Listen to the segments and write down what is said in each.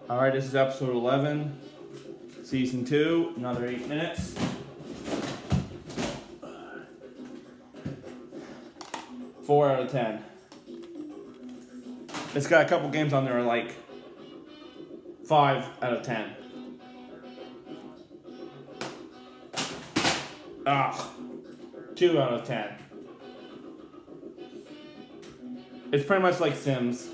Alright, this is episode 11, season 2, another 8 minutes. Four out of 10. It's got a couple games on there like 5 out of 10. Ah, 2 out of 10. It's pretty much like Sims.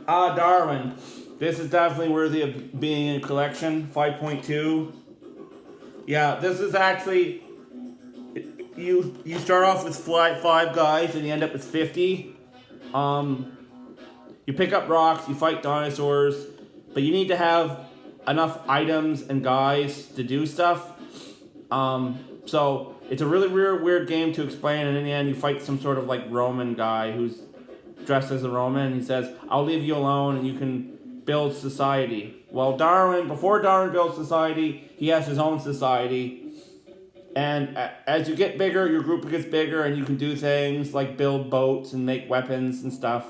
Darwin. This is definitely worthy of being in a collection. 5.2. Yeah, this is actually... You start off with 5 guys and you end up with 50. You pick up rocks, you fight dinosaurs, but you need to have enough items and guys to do stuff. So it's a really weird game to explain, and in the end you fight some sort of like Roman guy who's dressed as a Roman, and he says, I'll leave you alone and you can build society. Well, before Darwin builds society, he has his own society. And as you get bigger, your group gets bigger, and you can do things like build boats and make weapons and stuff.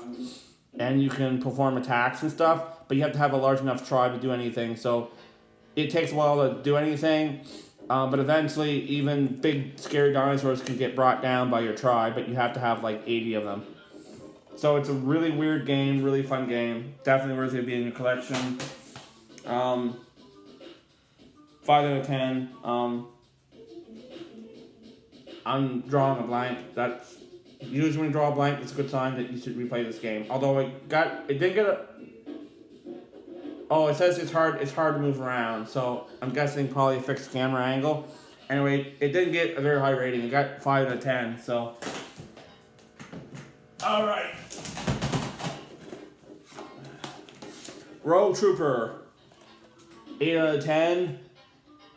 And you can perform attacks and stuff, but you have to have a large enough tribe to do anything. So it takes a while to do anything, but eventually even big scary dinosaurs can get brought down by your tribe, but you have to have like 80 of them. So it's a really weird game, really fun game. Definitely worthy of being in your collection. 5 out of 10. I'm drawing a blank. That's usually when you draw a blank, it's a good sign that you should replay this game. Although it didn't get a. Oh, it says it's hard to move around. So I'm guessing probably a fixed camera angle. Anyway, it didn't get a very high rating. It got 5 out of 10. So. All right. Rogue Trooper. 8 out of 10.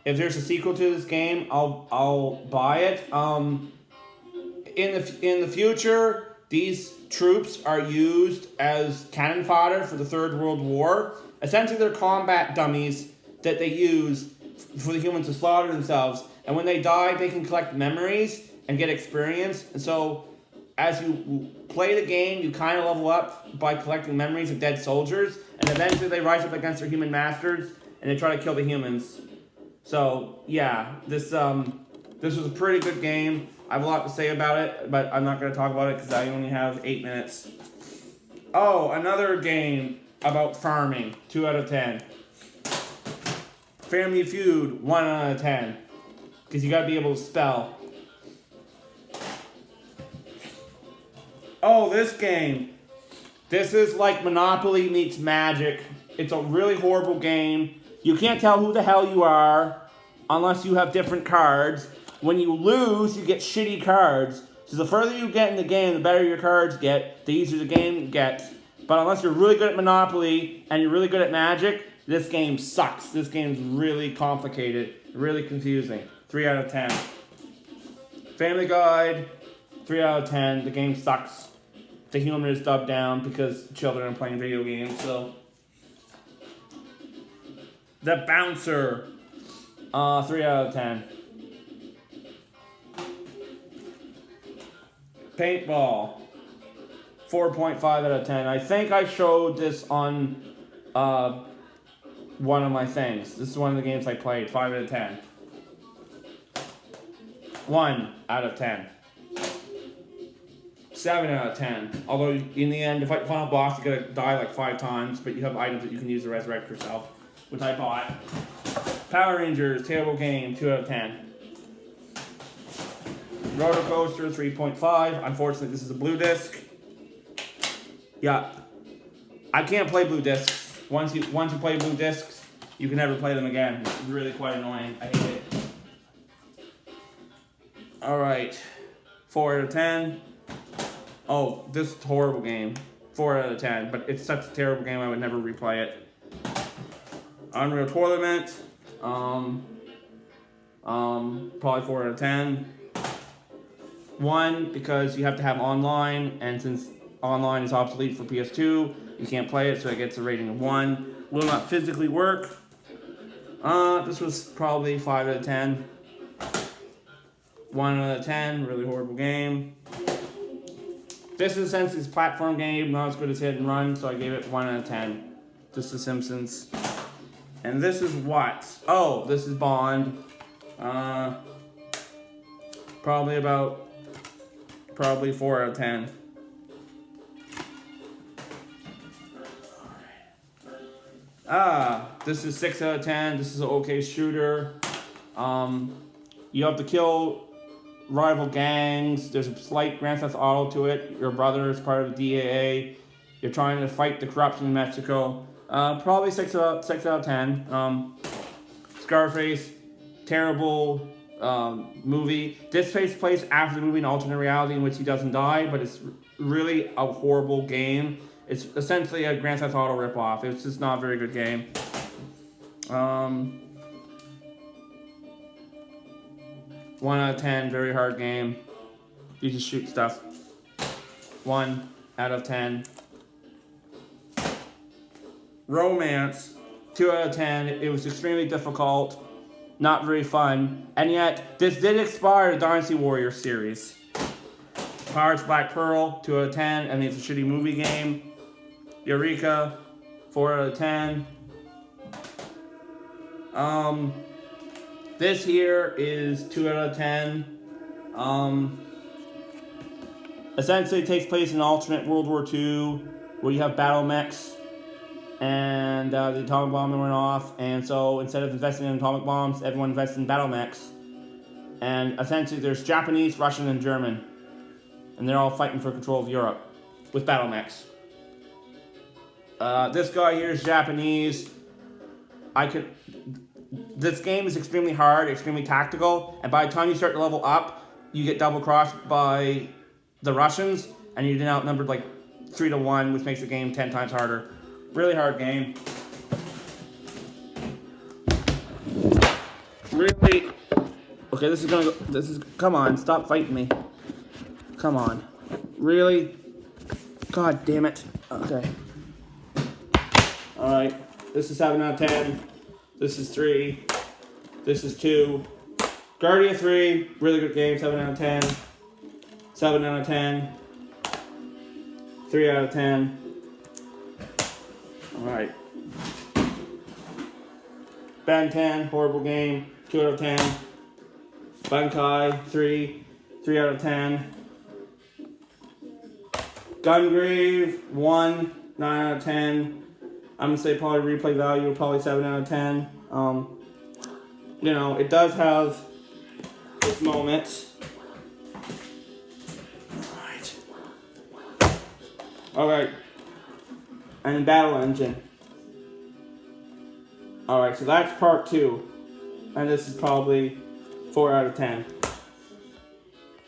If there's a sequel to this game, I'll buy it. In the future, these troops are used as cannon fodder for the Third World War. Essentially, they're combat dummies that they use for the humans to slaughter themselves. And when they die, they can collect memories and get experience. And so, as you play the game, you kind of level up by collecting memories of dead soldiers. And eventually, they rise up against their human masters and they try to kill the humans. So, yeah, this was a pretty good game. I have a lot to say about it, but I'm not going to talk about it because I only have 8 minutes. Oh, another game about farming. 2 out of 10. Family Feud. 1 out of 10. Because you got to be able to spell. Oh, this game. This is like Monopoly meets Magic. It's a really horrible game. You can't tell who the hell you are unless you have different cards. When you lose, you get shitty cards. So the further you get in the game, the better your cards get, the easier the game gets. But unless you're really good at Monopoly and you're really good at Magic, this game sucks. This game's really complicated, really confusing. 3 out of 10. Family Guide, 3 out of 10. The game sucks. The humor is dubbed down because children are playing video games, so... The Bouncer, 3 out of 10. Paintball, 4.5 out of 10. I think I showed this on one of my things. This is one of the games I played, 5 out of 10. 1 out of 10. 7 out of 10. Although in the end, to fight the final boss, you gotta die like 5 times, but you have items that you can use to resurrect yourself, which I bought. Power Rangers, terrible game, 2 out of 10. Roller Coaster, 3.5. Unfortunately, this is a blue disc. Yeah, I can't play blue discs. Once you play blue discs, you can never play them again. It's really quite annoying. I hate it. All right, 4 out of 10. Oh, this is a horrible game. 4 out of 10, but it's such a terrible game I would never replay it. Unreal Tournament, probably 4 out of 10. 1, because you have to have online, and since online is obsolete for PS2, you can't play it, so it gets a rating of 1. Will not physically work. This was probably 5 out of 10. 1 out of 10, really horrible game. This is since it's a platform game, not as good as Hit and Run, so I gave it 1 out of 10. Just The Simpsons. And this is what? Oh, this is Bond. Probably 4 out of 10. This is 6 out of 10. This is an okay shooter. You have to kill rival gangs. There's a slight Grand Theft Auto to it. Your brother is part of the DAA. You're trying to fight the corruption in Mexico. Probably 6 out of 10. Scarface, terrible movie. This takes place after the movie, an alternate reality in which he doesn't die, but it's really a horrible game. It's essentially a Grand Theft Auto ripoff. It's just not a very good game. 1 out of 10, very hard game. You just shoot stuff. 1 out of 10. Romance, 2 out of 10. It was extremely difficult, not very fun, and yet this did inspire the Dynasty Warriors series. Pirates Black Pearl, 2 out of 10, and it's a shitty movie game. Eureka, 4 out of 10. This here is 2 out of 10. Essentially it takes place in an alternate World War II where you have battle mechs and the atomic bomb went off, and so instead of investing in atomic bombs, everyone invests in battle mechs. And essentially there's Japanese, Russian, and German, and they're all fighting for control of Europe with battle mechs. This guy here is Japanese. This game is extremely hard, extremely tactical, and by the time you start to level up, you get double crossed by the Russians, and you're outnumbered like 3 to 1, which makes the game 10 times harder. Really hard game. Really? Okay, come on, stop fighting me. Come on. Really? God damn it. Okay. Alright, this is 7 out of 10. This is 3. This is 2. Guardia 3, really good game, 7 out of 10. 7 out of 10. 3 out of 10. Alright. Ben 10, horrible game, 2 out of 10. Bankai 3 out of 10. Gungrave 1, 9 out of 10. I'm gonna say probably replay value, probably 7 out of 10. You know, it does have its moments. Alright. And Battle Engine. Alright, so that's part 2. And this is probably 4 out of 10.